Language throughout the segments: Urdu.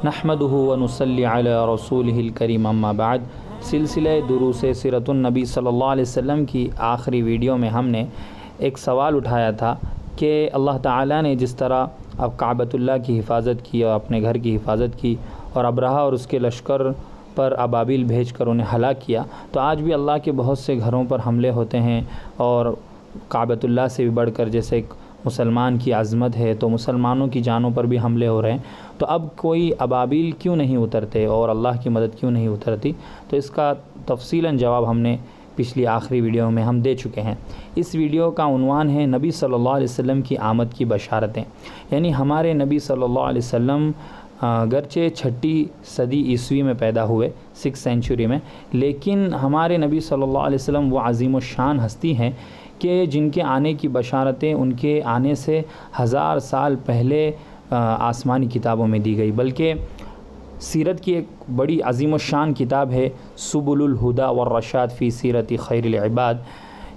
نحمدہ ونصلی علی رسولہ الکریم اما بعد۔ سلسلہ دروس سیرت النبی صلی اللہ علیہ وسلم کی آخری ویڈیو میں ہم نے ایک سوال اٹھایا تھا کہ اللہ تعالیٰ نے جس طرح اب کعبۃ اللہ کی حفاظت کی اور اپنے گھر کی حفاظت کی اور ابرہہ اور اس کے لشکر پر ابابیل بھیج کر انہیں ہلاک کیا، تو آج بھی اللہ کے بہت سے گھروں پر حملے ہوتے ہیں اور کعبۃ اللہ سے بھی بڑھ کر جیسے ایک مسلمان کی عظمت ہے تو مسلمانوں کی جانوں پر بھی حملے ہو رہے ہیں۔ تو اب کوئی ابابیل کیوں نہیں اترتے اور اللہ کی مدد کیوں نہیں اترتی؟ تو اس کا تفصیلاً جواب ہم نے پچھلی آخری ویڈیو میں ہم دے چکے ہیں۔ اس ویڈیو کا عنوان ہے نبی صلی اللہ علیہ وسلم کی آمد کی بشارتیں، یعنی ہمارے نبی صلی اللہ علیہ وسلم گرچہ 6 صدی عیسوی میں پیدا ہوئے 6 سینچری میں، لیکن ہمارے نبی صلی اللہ علیہ وسلم وہ عظیم الشان ہستی ہیں کہ جن کے آنے کی بشارتیں ان کے آنے سے 1000 سال پہلے آسمانی کتابوں میں دی گئی، بلکہ سیرت کی ایک بڑی عظیم الشان کتاب ہے سبل الہدی والرشاد فی سیرت خیر العباد،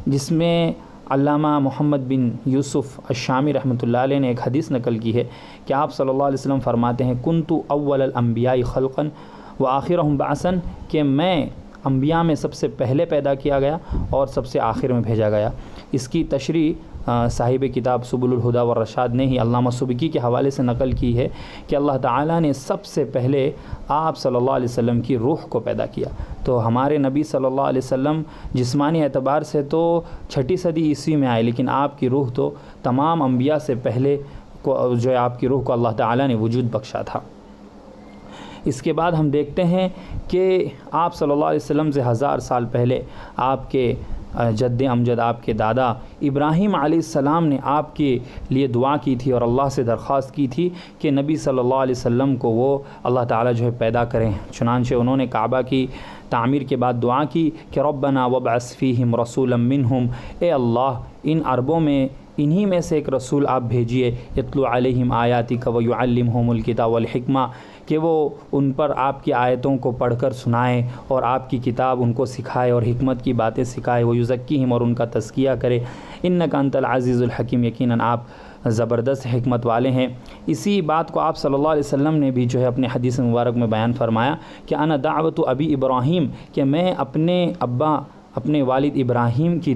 جس میں علامہ محمد بن یوسف الشامی رحمۃ اللہ علیہ نے ایک حدیث نقل کی ہے کہ آپ صلی اللہ علیہ وسلم فرماتے ہیں کنت اول الانبیاء خلقا وآخرهم بعثا، کہ میں انبیاء میں سب سے پہلے پیدا کیا گیا اور سب سے آخر میں بھیجا گیا۔ اس کی تشریح صاحب کتاب سبل الہدی والرشاد نے ہی علامہ سبکی کے حوالے سے نقل کی ہے کہ اللہ تعالیٰ نے سب سے پہلے آپ صلی اللہ علیہ وسلم کی روح کو پیدا کیا۔ تو ہمارے نبی صلی اللہ علیہ وسلم جسمانی اعتبار سے تو 6 صدی عیسوی میں آئے، لیکن آپ کی روح تو تمام انبیاء سے پہلے کو جو ہے آپ کی روح کو اللہ تعالیٰ نے وجود بخشا تھا۔ اس کے بعد ہم دیکھتے ہیں کہ آپ صلی اللہ علیہ وسلم سے 1000 سال پہلے آپ کے جد امجد، آپ کے دادا ابراہیم علیہ السلام نے آپ کے لیے دعا کی تھی اور اللہ سے درخواست کی تھی کہ نبی صلی اللہ علیہ وسلم کو وہ اللہ تعالیٰ جو ہے پیدا کریں۔ چنانچہ انہوں نے کعبہ کی تعمیر کے بعد دعا کی کہ ربنا وابعث فیہم رسولا منہم، اے اللہ ان عربوں میں انہی میں سے ایک رسول آپ بھیجیے، یتلو علیہم آیاتک ویعلمہم الکتاب والحکمہ، کہ وہ ان پر آپ کی آیتوں کو پڑھ کر سنائے اور آپ کی کتاب ان کو سکھائے اور حکمت کی باتیں سکھائے، ویزکیہم اور ان کا تزکیہ کرے، انک انت العزیز الحکیم، یقیناً آپ زبردست حکمت والے ہیں۔ اسی بات کو آپ صلی اللہ علیہ وسلم نے بھی جو ہے اپنے حدیث مبارک میں بیان فرمایا کہ انا دعوت ابی ابراہیم، کہ میں اپنے والد ابراہیم کی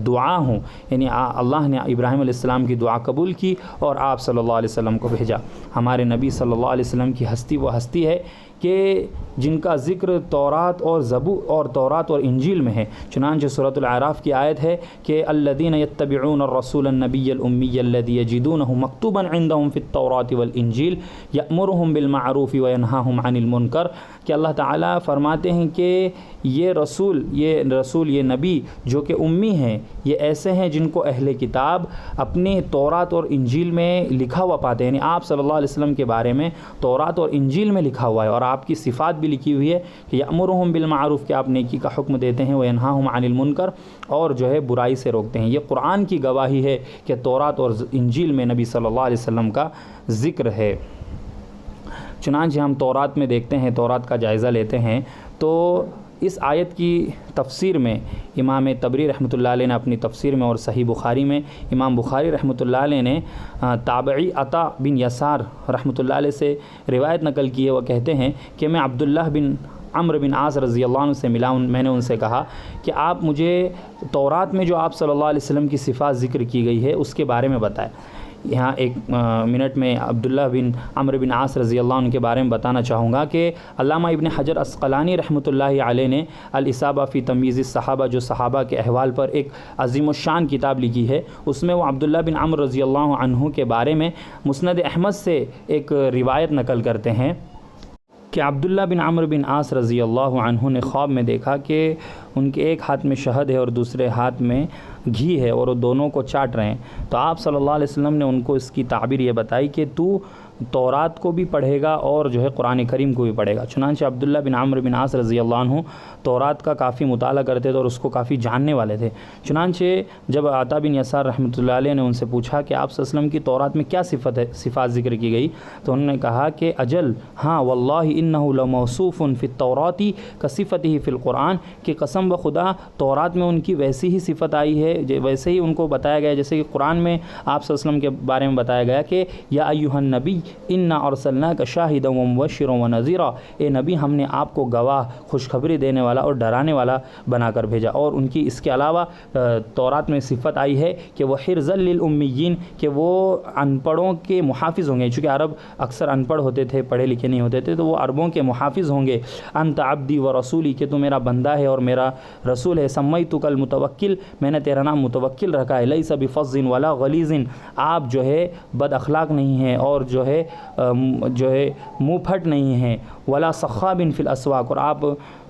دعا ہوں، یعنی اللہ نے ابراہیم علیہ السلام کی دعا قبول کی اور آپ صلی اللہ علیہ وسلم کو بھیجا۔ ہمارے نبی صلی اللہ علیہ وسلم کی ہستی وہ ہستی ہے کہ جن کا ذکر تورات اور انجیل میں ہے۔ چنانچہ سورۃ الاعراف کی آیت ہے کہ الذین یتبعون الرسول النبی الامی الذی یجدونہ مکتوبا عندہم فی التوراۃ والانجیل یأمرہم بالمعروف وینہاہم عن المنکر، کہ اللہ تعالیٰ فرماتے ہیں کہ یہ رسول یہ نبی جو کہ امی ہیں، یہ ایسے ہیں جن کو اہل کتاب اپنے تورات اور انجیل میں لکھا ہوا پاتے ہیں، یعنی آپ صلی اللہ علیہ وسلم کے بارے میں تورات اور انجیل میں لکھا ہوا ہے اور آپ کی صفات بھی لکھی ہوئی ہے کہ یأمرہم بالمعروف، کہ آپ نیکی کا حکم دیتے ہیں، وینہاہم عن المنکر، اور جو ہے برائی سے روکتے ہیں۔ یہ قرآن کی گواہی ہے کہ تورات اور انجیل میں نبی صلی اللہ علیہ وسلم کا ذکر ہے۔ چنانچہ ہم تورات میں دیکھتے ہیں، تورات کا جائزہ لیتے ہیں، تو اس آیت کی تفسیر میں امام طبری رحمۃ اللہ علیہ نے اپنی تفسیر میں اور صحیح بخاری میں امام بخاری رحمۃ اللہ علیہ نے تابعی عطا بن یسار رحمۃ اللہ علیہ سے روایت نقل کی ہے۔ وہ کہتے ہیں کہ میں عبداللہ بن عمرو بن عاص رضی اللہ عنہ سے ملا، میں نے ان سے کہا کہ آپ مجھے تورات میں جو آپ صلی اللہ علیہ وسلم کی صفات ذکر کی گئی ہے اس کے بارے میں بتائیں۔ یہاں ایک منٹ میں عبداللہ بن عمرو بن عاص رضی اللہ عنہ کے بارے میں بتانا چاہوں گا کہ علامہ ابن حجر عسقلانی رحمۃ اللہ علیہ نے الاصابہ فی تمییز الصحابہ، جو صحابہ کے احوال پر ایک عظیم الشان کتاب لکھی ہے، اس میں وہ عبداللہ بن عمرو رضی اللہ عنہ کے بارے میں مسند احمد سے ایک روایت نقل کرتے ہیں کہ عبداللہ بن عمرو بن عاص رضی اللہ عنہ نے خواب میں دیکھا کہ ان کے ایک ہاتھ میں شہد ہے اور دوسرے ہاتھ میں گھی ہے اور وہ دونوں کو چاٹ رہے ہیں۔ تو آپ صلی اللہ علیہ وسلم نے ان کو اس کی تعبیر یہ بتائی کہ تو تورات کو بھی پڑھے گا اور جو ہے قرآن کریم کو بھی پڑھے گا۔ چنانچہ عبداللہ بن عمرو بن عاص رضی اللہ عنہ تورات کا کافی مطالعہ کرتے تھے اور اس کو کافی جاننے والے تھے۔ چنانچہ جب عطا بن یسار رحمۃ اللہ علیہ نے ان سے پوچھا کہ آپ صلی اللہ علیہ وسلم کی تورات میں کیا صفات ذکر کی گئی، تو انہوں نے کہا کہ اجل ہاں واللہ انہ لموصوف فی التوراۃ کصفتہ فی القرآن، کہ قسم بخدا تورات میں ان کی ویسی ہی صفت آئی ہے، ویسے ہی ان کو بتایا گیا جیسے کہ قرآن میں آپ صلی اللہ علیہ وسلم کے بارے میں بتایا گیا کہ یا ایھا النبی انا ارسلناک شاہدا ومبشرا ونذیرا، اے نبی ہم نے آپ کو گواہ، خوشخبری دینے والا اور ڈرانے والا بنا کر بھیجا۔ اور ان کی اس کے علاوہ تورات میں صفت آئی ہے کہ وہ حرزا للامیین، کہ وہ ان پڑھوں کے محافظ ہوں گے، چونکہ عرب اکثر ان پڑھ ہوتے تھے، پڑھے لکھے نہیں ہوتے تھے، تو وہ عربوں کے محافظ ہوں گے۔ انت عبدی و رسولی، کہ تو میرا بندہ ہے اور میرا رسول ہے۔ سمیتک المتوکل، میں نے تیرا نام متوکل رکھا ہے۔ لیس بفظ ولا غلیظ، آپ جو ہے بد اخلاق نہیں ہیں اور جو ہے منہ پھٹ نہیں ہیں۔ ولا صخاب فی الاسواق، اور آپ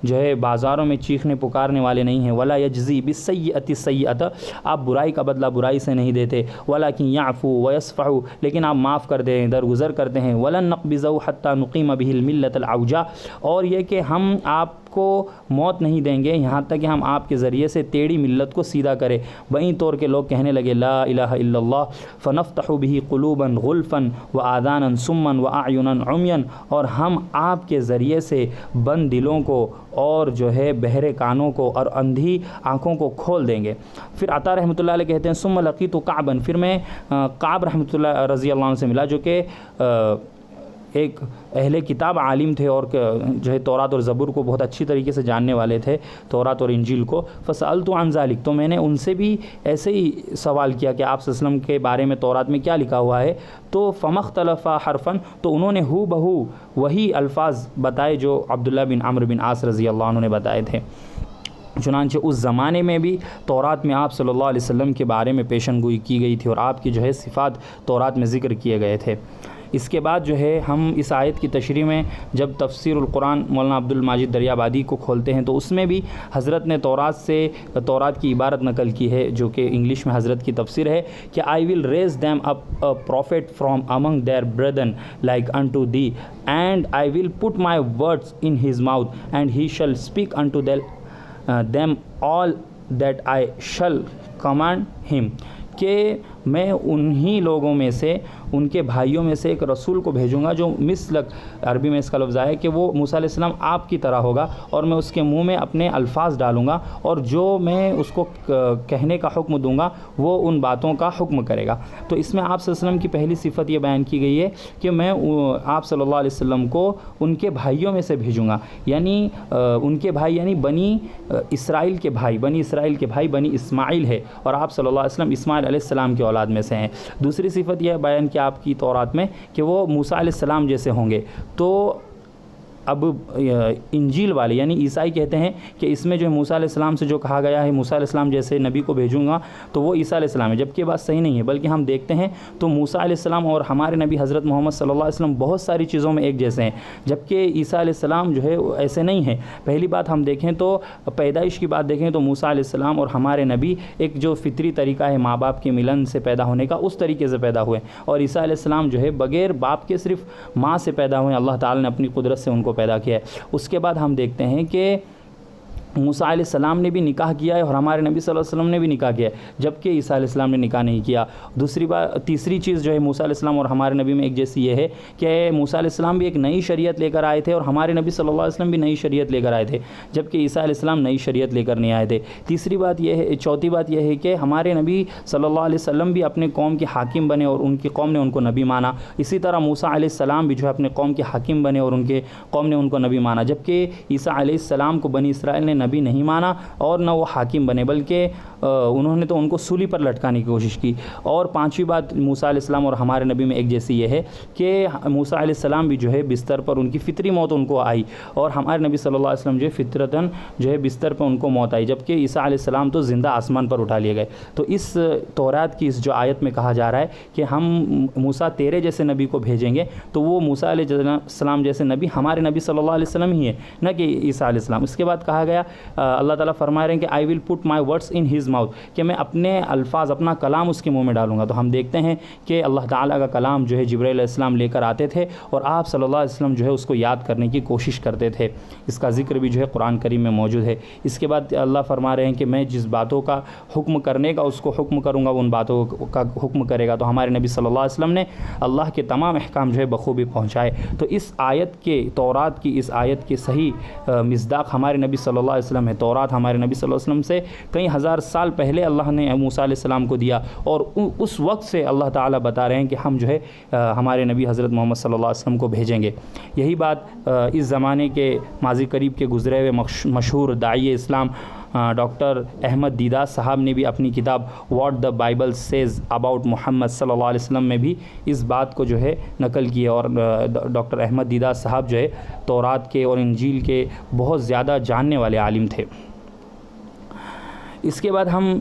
جو ہے بازاروں میں چیخنے پکارنے والے نہیں ہیں۔ ولا یجزی بالسیئۃ السیئۃ، آپ برائی کا بدلہ برائی سے نہیں دیتے۔ ولکن یعفو ویصفح، لیکن آپ معاف کر دیں، درگزر کرتے ہیں۔ ولن نقبضہ حتی نقیم بہ الملۃ العوجا، اور یہ کہ ہم آپ کو موت نہیں دیں گے یہاں تک کہ ہم آپ کے ذریعے سے ٹیڑھی ملت کو سیدھا کریں۔ بئیں طور کے لوگ کہنے لگے لا الہ الا اللہ، فنفتح بہ قلوبا غلفا وآذانا صما واعینا عمیا، اور ہم آپ کے ذریعے سے بند دلوں کو اور جو ہے بہرے کانوں کو اور اندھی آنکھوں کو کھول دیں گے۔ پھر عطا رحمۃ اللہ علیہ کہتے ہیں ثم لقیت کعبا، پھر میں کعب رحمۃ اللہ رضی اللہ عنہ سے ملا، جو کہ ایک اہل کتاب عالم تھے اور جو ہے تورات اور زبور کو بہت اچھی طریقے سے جاننے والے تھے، تورات اور انجیل کو۔ فسألت عن ذلک، تو میں نے ان سے بھی ایسے ہی سوال کیا کہ آپ صلی اللہ علیہ وسلم کے بارے میں تورات میں کیا لکھا ہوا ہے۔ تو فمختلف حرفا، تو انہوں نے ہو بہو وہی الفاظ بتائے جو عبداللہ بن عمرو بن عاص رضی اللہ عنہ نے بتائے تھے۔ چنانچہ اس زمانے میں بھی تورات میں آپ صلی اللہ علیہ وسلم کے بارے میں پیشن گوئی کی گئی تھی اور آپ کی جو ہے صفات تورات میں ذکر کیے گئے تھے۔ اس کے بعد جو ہے ہم اس آیت کی تشریح میں جب تفسیر القرآن مولانا عبد الماجد دریابادی کو کھولتے ہیں تو اس میں بھی حضرت نے تورات کی عبارت نقل کی ہے، جو کہ انگلش میں حضرت کی تفسیر ہے کہ I will raise them up a prophet from among their brethren like unto thee, and I will put my words in his mouth, and he shall speak unto them all that I shall command him، کہ میں انہی لوگوں میں سے، ان کے بھائیوں میں سے ایک رسول کو بھیجوں گا جو مثلک، عربی میں اس کا لفظ آیا کہ وہ موسیٰ علیہ السلام آپ کی طرح ہوگا، اور میں اس کے منہ میں اپنے الفاظ ڈالوں گا اور جو میں اس کو کہنے کا حکم دوں گا وہ ان باتوں کا حکم کرے گا۔ تو اس میں آپ صلی اللہ علیہ وسلم کی پہلی صفت یہ بیان کی گئی ہے کہ میں آپ صلی اللہ علیہ وسلم کو ان کے بھائیوں میں سے بھیجوں گا، یعنی ان کے بھائی یعنی بنی اسرائیل کے بھائی، بنی اسرائیل کے بھائی بنی اسماعیل ہے، اور آپ صلی اللہ علیہ وسلم اسماعیل علیہ السلام کی اولاد میں سے ہیں۔ دوسری صفت یہ بیان کی آپ کی تورات میں کہ وہ موسیٰ علیہ السلام جیسے ہوں گے۔ تو اب انجیل والے یعنی عیسائی کہتے ہیں کہ اس میں جو ہے موسیٰ علیہ السلام سے جو کہا گیا ہے موسیٰ علیہ السلام جیسے نبی کو بھیجوں گا تو وہ عیسیٰ علیہ السلام ہے، جبکہ یہ بات صحیح نہیں ہے، بلکہ ہم دیکھتے ہیں تو موسیٰ علیہ السلام اور ہمارے نبی حضرت محمد صلی اللہ علیہ وسلم بہت ساری چیزوں میں ایک جیسے ہیں، جبکہ عیسیٰ علیہ السلام جو ہے ایسے نہیں ہیں۔ پہلی بات ہم دیکھیں تو پیدائش کی بات دیکھیں تو موسیٰ علیہ السلام اور ہمارے نبی ایک جو فطری طریقہ ہے ماں باپ کے ملن سے پیدا ہونے کا، اس طریقے سے پیدا ہوئے، اور عیسیٰ علیہ السلام جو ہے بغیر باپ کے صرف ماں سے پیدا ہوئے، اللہ تعالی نے اپنی قدرت سے ان کو پیدا کیا ہے۔ اس کے بعد ہم دیکھتے ہیں کہ موسیٰ علیہ السلام نے بھی نکاح کیا ہے اور ہمارے نبی صلی اللہ علیہ وسلم نے بھی نکاح کیا ہے، جبکہ عیسیٰ علیہ السلام نے نکاح نہیں کیا۔ تیسری چیز جو ہے موسیٰ علیہ السلام اور ہمارے نبی میں ایک جیسی یہ ہے کہ موسیٰ علیہ السلام بھی ایک نئی شریعت لے کر آئے تھے اور ہمارے نبی صلی اللہ علیہ وسلم بھی نئی شریعت لے کر آئے تھے، جبکہ عیسیٰ علیہ السلام نئی شریعت لے کر نہیں آئے تھے۔ چوتھی بات یہ ہے کہ ہمارے نبی صلی اللہ علیہ وسلم بھی اپنے قوم کے حاکم بنے اور ان کی قوم نے ان کو نبی مانا، اسی طرح موسیٰ علیہ السلام بھی جو ہے اپنے قوم کے حاکم بنے اور ان کے قوم نے ان کو نبی مانا، جبکہ عیسیٰ علیہ السلام کو بنی اسرائیل نے نبی نہیں مانا اور نہ وہ حاکم بنے، بلکہ انہوں نے تو ان کو سولی پر لٹکانے کی کوشش کی۔ اور پانچویں بات موسیٰ علیہ السلام اور ہمارے نبی میں ایک جیسی یہ ہے کہ موسیٰ علیہ السلام بھی جو ہے بستر پر ان کی فطری موت ان کو آئی، اور ہمارے نبی صلی اللہ علیہ وسلم جو ہے فطرتاً جو ہے بستر پر ان کو موت آئی، جبکہ عیسیٰ علیہ السلام تو زندہ آسمان پر اٹھا لیے گئے۔ تو اس تورات کی اس جو آیت میں کہا جا رہا ہے کہ ہم موسیٰ تیرے جیسے نبی کو بھیجیں گے، تو وہ موسیٰ علیہ السلام جیسے نبی ہمارے نبی صلی اللہ علیہ وسلم ہی ہے، نہ کہ عیسیٰ علیہ السلام۔ اس کے بعد کہا گیا اللہ تعالیٰ فرما رہے ہیں کہ I will put my words in his mouth، کہ میں اپنے الفاظ اپنا کلام اس کے منہ میں ڈالوں گا۔ تو ہم دیکھتے ہیں کہ اللہ تعالیٰ کا کلام جو ہے جبرائیل علیہ السلام لے کر آتے تھے اور آپ صلی اللہ علیہ وسلم جو ہے اس کو یاد کرنے کی کوشش کرتے تھے، اس کا ذکر بھی جو ہے قرآن کریم میں موجود ہے۔ اس کے بعد اللہ فرما رہے ہیں کہ میں جس باتوں کا حکم کرنے کا اس کو حکم کروں گا وہ ان باتوں کا حکم کرے گا۔ تو ہمارے نبی صلی اللہ علیہ وسلم نے اللہ کے تمام احکام جو ہے بخوبی پہنچائے۔ تو اس آیت کے تورات کی اس آیت کے صحیح مصداق ہمارے نبی صلی اللہ علیہ علیہ وسلم ہے۔ تورات ہمارے نبی صلی اللہ علیہ وسلم سے کئی ہزار سال پہلے اللہ نے موسیٰ علیہ السلام کو دیا، اور اس وقت سے اللہ تعالیٰ بتا رہے ہیں کہ ہم جو ہے ہمارے نبی حضرت محمد صلی اللہ علیہ وسلم کو بھیجیں گے۔ یہی بات اس زمانے کے ماضی قریب کے گزرے ہوئے مشہور داعی اسلام ڈاکٹر احمد دیدہ صاحب نے بھی اپنی کتاب what the Bible says about Muhammad صلی اللہ علیہ وسلم میں بھی اس بات کو جو ہے نقل کی ہے، اور ڈاکٹر احمد دیدہ صاحب جو ہے تورات کے اور انجیل کے بہت زیادہ جاننے والے عالم تھے۔ اس کے بعد ہم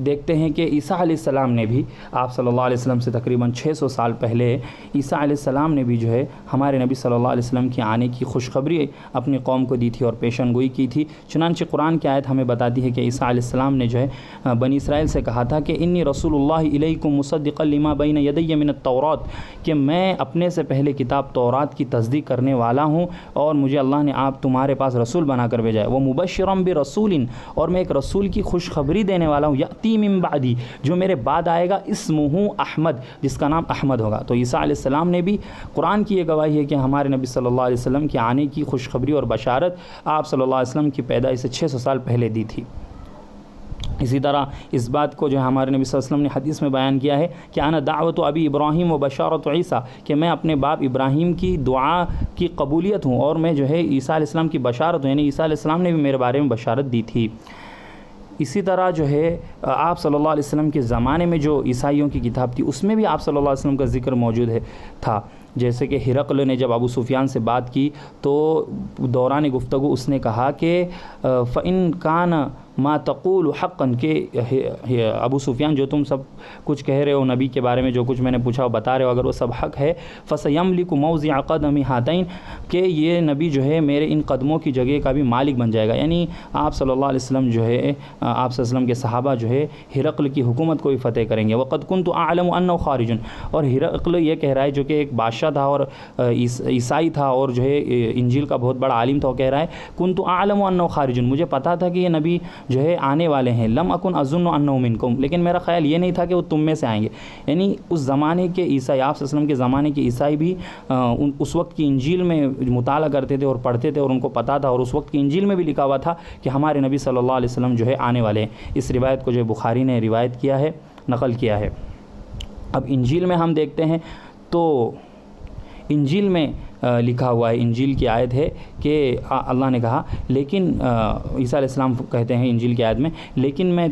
دیکھتے ہیں کہ عیسیٰ علیہ السلام نے بھی آپ صلی اللہ علیہ وسلم سے تقریباً 600 سال پہلے عیسیٰ علیہ السلام نے بھی جو ہے ہمارے نبی صلی اللہ علیہ وسلم کے آنے کی خوشخبری اپنی قوم کو دی تھی اور پیشن گوئی کی تھی۔ چنانچہ قرآن کی آیت ہمیں بتاتی ہے کہ عیسیٰ علیہ السلام نے جو ہے بنی اسرائیل سے کہا تھا کہ انی رسول اللہ الیکم مصدقا لما بین یدی من التورات، کہ میں اپنے سے پہلے کتاب تورات کی تصدیق کرنے والا ہوں اور مجھے اللہ نے آپ تمہارے پاس رسول بنا کر بھیجا ہے، وہ مبشرا برسول، اور میں ایک رسول کی خوشخبری دینے والا ہوں، یاتی من بعدی، جو میرے بعد آئے گا، اسمہ احمد، جس کا نام احمد ہوگا۔ تو عیسیٰ علیہ السلام نے بھی قرآن کی یہ گواہی ہے کہ ہمارے نبی صلی اللہ علیہ وسلم کے آنے کی خوشخبری اور بشارت آپ صلی اللہ علیہ وسلم کی پیدائش سے 600 سال پہلے دی تھی۔ اسی طرح اس بات کو جو ہمارے نبی صلی اللہ علیہ وسلم نے حدیث میں بیان کیا ہے کہ انا دعوت ابی ابراہیم و بشارت عیسیٰ، کہ میں اپنے باپ ابراہیم کی دعا کی قبولیت ہوں اور میں جو ہے عیسیٰ علیہ السلام کی بشارت ہوں، یعنی عیسیٰ علیہ السلام نے بھی میرے بارے میں بشارت دی تھی۔ اسی طرح جو ہے آپ صلی اللہ علیہ وسلم کے زمانے میں جو عیسائیوں کی کتاب تھی اس میں بھی آپ صلی اللہ علیہ وسلم کا ذکر موجود تھا، جیسے کہ ہرقل نے جب ابو سفیان سے بات کی تو دوران گفتگو اس نے کہا کہ فَإِن كَانَ ما تقول حقا، کہ ابو سفیان جو تم سب کچھ کہہ رہے ہو نبی کے بارے میں، جو کچھ میں نے پوچھا وہ بتا رہے ہو، اگر وہ سب حق ہے، فَسَيَمْلِكُ مَوْضِعَ قَدَمِ هَاتَيْنِ، کہ یہ نبی جو ہے میرے ان قدموں کی جگہ کا بھی مالک بن جائے گا۔ یعنی آپ صلی اللہ علیہ وسلم جو ہے آپ صلی اللہ علیہ وسلم کے صحابہ جو ہے ہرقل کی حکومت کو بھی فتح کریں گے۔ وَقَدْ كُنْتُ أَعْلَمُ أَنَّهُ خَارِجٌ، اور ہرقل یہ کہہ رہا ہے جو کہ ایک بادشاہ تھا اور عیسائی تھا اور جو ہے انجیل کا بہت بڑا عالم تھا، وہ کہہ رہا ہے كُنْتُ أَعْلَمُ أَنَّهُ خَارِجٌ، مجھے پتا تھا کہ یہ نبی جو ہے آنے والے ہیں، لم اکن اظن انه منکم، لیکن میرا خیال یہ نہیں تھا کہ وہ تم میں سے آئیں گے۔ یعنی اس زمانے کے عیسائی، آپ صلی اللہ علیہ وسلم کے زمانے کے عیسائی بھی اس وقت کی انجیل میں مطالعہ کرتے تھے اور پڑھتے تھے، اور ان کو پتہ تھا، اور اس وقت کی انجیل میں بھی لکھا ہوا تھا کہ ہمارے نبی صلی اللہ علیہ وسلم جو ہے آنے والے ہیں۔ اس روایت کو جو بخاری نے روایت کیا ہے، نقل کیا ہے۔ اب انجیل میں ہم دیکھتے ہیں تو انجیل میں لکھا ہوا ہے، انجیل کی آیت ہے کہ اللہ نے کہا، لیکن عیسیٰ علیہ السلام کہتے ہیں انجیل کی آیت میں، لیکن میں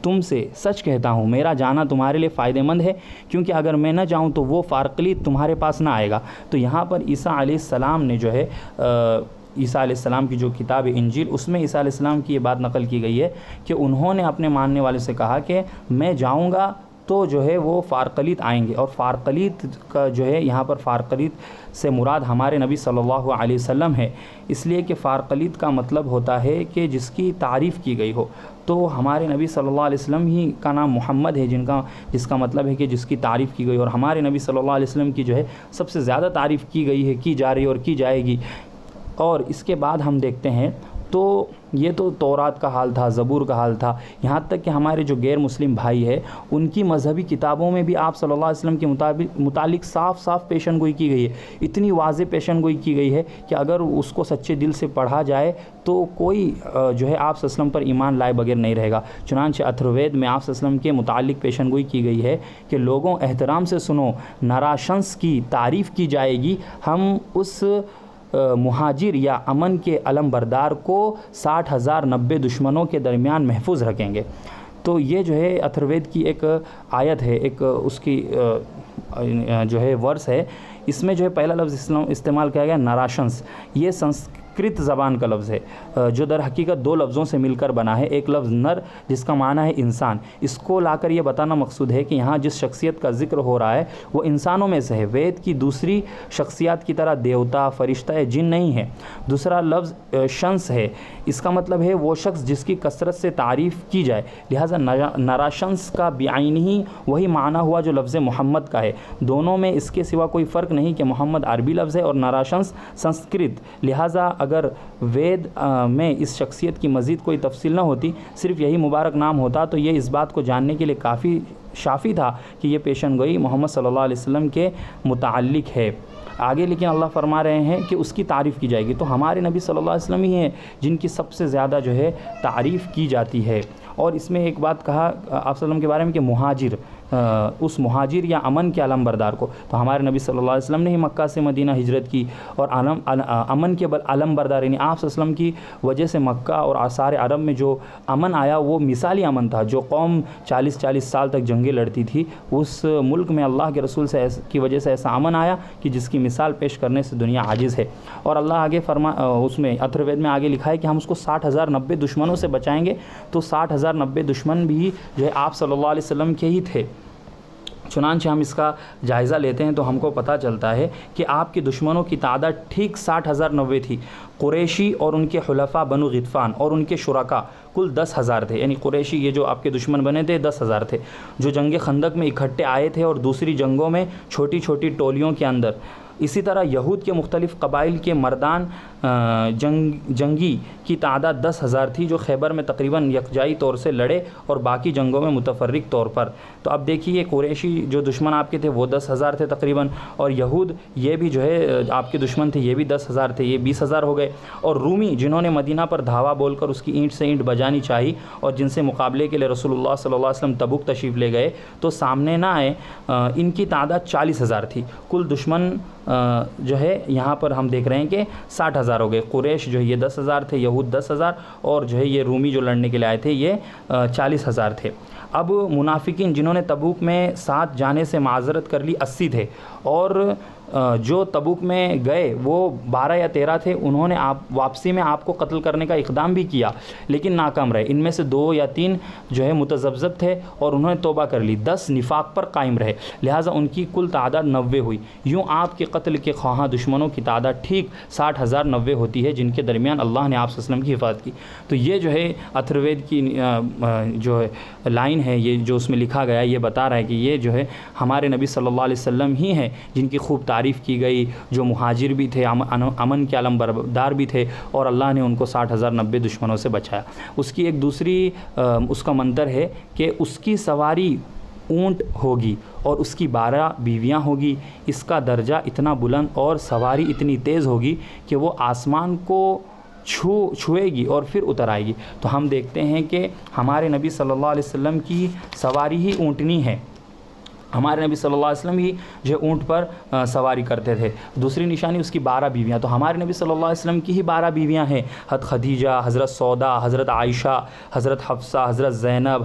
تم سے سچ کہتا ہوں، میرا جانا تمہارے لیے فائدہ مند ہے، کیونکہ اگر میں نہ جاؤں تو وہ فارقلیت تمہارے پاس نہ آئے گا۔ تو یہاں پر عیسیٰ علیہ السلام نے جو ہے عیسیٰ علیہ السلام کی جو کتاب انجیل، اس میں عیسیٰ علیہ السلام کی یہ بات نقل کی گئی ہے کہ انہوں نے اپنے ماننے والے سے کہا کہ میں جاؤں گا تو جو ہے وہ فارقلیت آئیں گے، اور فارقلیت کا جو ہے یہاں پر فارقلیت سے مراد ہمارے نبی صلی اللہ علیہ وسلم ہے، اس لیے کہ فارقلیت کا مطلب ہوتا ہے کہ جس کی تعریف کی گئی ہو، تو ہمارے نبی صلی اللہ علیہ وسلم ہی کا نام محمد ہے، جس کا مطلب ہے کہ جس کی تعریف کی گئی، اور ہمارے نبی صلی اللہ علیہ وسلم کی جو ہے سب سے زیادہ تعریف کی گئی ہے، کی جا رہی ہے اور کی جائے گی۔ اور اس کے بعد ہم دیکھتے ہیں تو یہ تو تورات کا حال تھا، زبور کا حال تھا، یہاں تک کہ ہمارے جو غیر مسلم بھائی ہے ان کی مذہبی کتابوں میں بھی آپ صلی اللہ علیہ وسلم کے متعلق صاف پیشن گوئی کی گئی ہے، اتنی واضح پیشن گوئی کی گئی ہے کہ اگر اس کو سچے دل سے پڑھا جائے تو کوئی جو ہے آپ صلی اللہ علیہ وسلم پر ایمان لائے بغیر نہیں رہے گا۔ چنانچہ اتھروید میں آپ صلی اللہ علیہ وسلم کے متعلق پیشن گوئی کی گئی ہے کہ لوگوں احترام سے سنو، نراشنس کی تعریف کی جائے گی، ہم اس مہاجر یا امن کے علم بردار کو 60,000 90 دشمنوں کے درمیان محفوظ رکھیں گے۔ تو یہ جو ہے اتھروید کی ایک آیت ہے، ایک اس کی جو ہے ورس ہے، اس میں جو ہے پہلا لفظ استعمال کیا گیا نراشنس، یہ سنسکرت زبان کا لفظ ہے جو در حقیقت دو لفظوں سے مل کر بنا ہے، ایک لفظ نر جس کا معنی ہے انسان، اس کو لا کر یہ بتانا مقصود ہے کہ یہاں جس شخصیت کا ذکر ہو رہا ہے وہ انسانوں میں سے ہے، وید کی دوسری شخصیات کی طرح دیوتا، فرشتہ یا جن نہیں ہے۔ دوسرا لفظ شنس ہے، اس کا مطلب ہے وہ شخص جس کی کثرت سے تعریف کی جائے، لہٰذا نراشنس کا بعین ہی وہی معنی ہوا جو لفظ محمد کا ہے، دونوں میں اس کے سوا کوئی فرق نہیں کہ محمد عربی لفظ ہے اور نراشنس سنسکرت، لہٰذا اگر وید میں اس شخصیت کی مزید کوئی تفصیل نہ ہوتی، صرف یہی مبارک نام ہوتا تو یہ اس بات کو جاننے کے لیے کافی شافی تھا کہ یہ پیشن گوئی محمد صلی اللہ علیہ وسلم کے متعلق ہے۔ آگے لیکن اللہ فرما رہے ہیں کہ اس کی تعریف کی جائے گی، تو ہمارے نبی صلی اللہ علیہ وسلم ہی ہیں جن کی سب سے زیادہ جو ہے تعریف کی جاتی ہے۔ اور اس میں ایک بات کہا آپ صلی اللہ علیہ وسلم کے بارے میں کہ مہاجر، اس مہاجر یا امن کے علم بردار کو، تو ہمارے نبی صلی اللہ علیہ وسلم نے ہی مکہ سے مدینہ ہجرت کی، اور امن کے علم بردار، یعنی آپ صلی اللہ علیہ وسلم کی وجہ سے مکہ اور آثار عرب میں جو امن آیا وہ مثالی امن تھا۔ جو قوم 40 سال تک جنگیں لڑتی تھی، اس ملک میں اللہ کے رسول سے کی وجہ سے ایسا امن آیا کہ جس کی مثال پیش کرنے سے دنیا عاجز ہے۔ اور اللہ آگے اس میں اتھروید میں آگے لکھا ہے کہ ہم اس کو 60,090 دشمنوں سے بچائیں گے، تو 60,090 دشمن بھی جو ہے آپ صلی اللہ علیہ وسلم کے ہی تھے۔ چنانچہ ہم اس کا جائزہ لیتے ہیں تو ہم کو پتہ چلتا ہے کہ آپ کے دشمنوں کی تعداد ٹھیک 60,090 تھی۔ قریشی اور ان کے حلفاء بنو غطفان اور ان کے شرکاء کل 10,000 تھے، یعنی قریشی یہ جو آپ کے دشمن بنے تھے 10,000 تھے، جو جنگ خندق میں اکٹھے آئے تھے اور دوسری جنگوں میں چھوٹی چھوٹی ٹولیوں کے اندر۔ اسی طرح یہود کے مختلف قبائل کے مردان جنگی کی تعداد 10,000 تھی، جو خیبر میں تقریباً یکجائی طور سے لڑے اور باقی جنگوں میں متفرق طور پر۔ تو اب دیکھیے قریشی جو دشمن آپ کے تھے وہ 10,000 تھے تقریباً، اور یہود یہ بھی جو ہے آپ کے دشمن تھے، یہ بھی 10,000 تھے، یہ 20,000 ہو گئے۔ اور رومی جنہوں نے مدینہ پر دھاوا بول کر اس کی اینٹ سے اینٹ بجانی چاہی اور جن سے مقابلے کے لیے رسول اللہ صلی اللہ علیہ وسلم تبوک تشریف لے گئے تو سامنے نہ آئے، ان کی تعداد 40,000 تھی۔ کل دشمن جو ہے یہاں پر ہم دیکھ رہے ہیں کہ 60,000 ہو گئے۔ قریش جو ہے یہ 10,000 تھے، یہود 10,000، اور جو ہے یہ رومی جو لڑنے کے لیے آئے تھے یہ 40,000 تھے۔ اب منافقین جنہوں نے تبوک میں ساتھ جانے سے معذرت کر لی 80 تھے، اور جو تبوک میں گئے وہ 12 یا 13 تھے، انہوں نے واپسی میں آپ کو قتل کرنے کا اقدام بھی کیا لیکن ناکام رہے۔ ان میں سے 2 یا 3 جو ہے متذبذب تھے اور انہوں نے توبہ کر لی، 10 نفاق پر قائم رہے، لہٰذا ان کی کل تعداد 90 ہوئی۔ یوں آپ کے قتل کے خواہاں دشمنوں کی تعداد ٹھیک 60,090 ہوتی ہے، جن کے درمیان اللہ نے آپ صلی اللہ علیہ وسلم کی حفاظت کی۔ تو یہ جو ہے اتھروید کی جو ہے لائن ہے، یہ جو اس میں لکھا گیا یہ بتا رہا ہے کہ یہ جو ہے ہمارے نبی صلی اللہ علیہ وسلم ہی ہیں جن کی خوب تعریف کی گئی، جو مہاجر بھی تھے، امن کے علم بردار بھی تھے، اور اللہ نے ان کو 60,090 دشمنوں سے بچایا۔ اس کی ایک دوسری اس کا منتر ہے کہ اس کی سواری اونٹ ہوگی اور اس کی 12 بیویاں ہوگی، اس کا درجہ اتنا بلند اور سواری اتنی تیز ہوگی کہ وہ آسمان کو چھوئے گی اور پھر اتر آئے گی۔ تو ہم دیکھتے ہیں کہ ہمارے نبی صلی اللہ علیہ وسلم کی سواری ہی اونٹنی ہے، ہمارے نبی صلی اللہ علیہ وسلم ہی جو اونٹ پر سواری کرتے تھے۔ دوسری نشانی اس کی 12 بیویاں، تو ہمارے نبی صلی اللہ علیہ وسلم کی ہی 12 بیویاں ہیں، حضرت خدیجہ، حضرت سودا، حضرت عائشہ، حضرت حفصہ، حضرت زینب،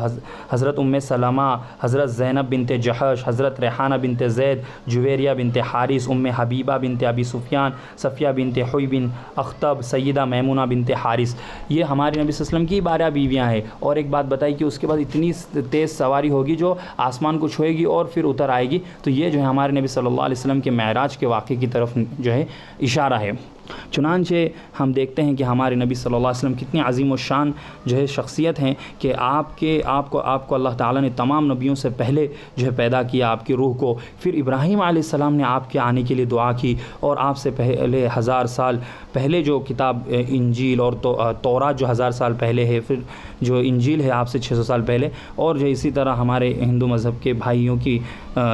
حضرت سلمہ، حضرت زینب بنت جحش، حضرت ریحانہ بنت زید، جویریہ بنت حارث، حبیبہ بنت ابی سفیان، صفیہ بنت حوی بن اخطب، سیدہ میمونہ بنت حارث، یہ ہمارے نبی صلی اللہ علیہ وسلم کی 12 بیویاں ہیں۔ اور ایک بات بتائی کہ اس کے بعد اتنی تیز سواری ہوگی جو آسمان کو چھوئے گی اور پھر اتر آئے گی، تو یہ جو ہے ہمارے نبی صلی اللہ علیہ وسلم کے معراج کے واقعے کی طرف جو ہے اشارہ ہے۔ چنانچہ ہم دیکھتے ہیں کہ ہمارے نبی صلی اللہ علیہ وسلم کتنی عظیم و شان جو ہے شخصیت ہیں کہ آپ کو اللہ تعالیٰ نے تمام نبیوں سے پہلے جو ہے پیدا کیا آپ کی روح کو، پھر ابراہیم علیہ السلام نے آپ کے آنے کے لیے دعا کی، اور آپ سے پہلے 1000 سال پہلے جو کتاب انجیل اور تورات جو 1000 سال پہلے ہے، پھر جو انجیل ہے آپ سے 600 سال پہلے، اور جو اسی طرح ہمارے ہندو مذہب کے بھائیوں کی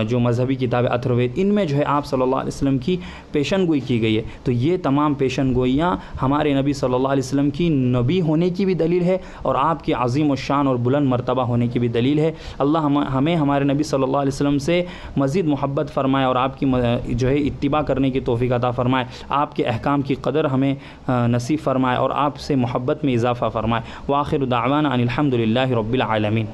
جو مذہبی کتاب اتھروید، ان میں جو ہے آپ صلی اللہ علیہ وسلم کی پیشن گوئی کی گئی ہے۔ تو یہ تمام پیشن گوئیاں ہمارے نبی صلی اللہ علیہ وسلم کی نبی ہونے کی بھی دلیل ہے اور آپ کی عظیم و شان اور بلند مرتبہ ہونے کی بھی دلیل ہے۔ اللہ ہمیں ہمارے نبی صلی اللہ علیہ وسلم سے مزید محبت فرمائے اور آپ کی جو ہے اتباع کرنے کی توفیق عطا فرمائے، آپ کے احکام کی قدر ہمیں نصیب فرمائے اور آپ سے محبت میں اضافہ فرمائے۔ وآخر دعوانا ان الحمد للہ رب العالمین۔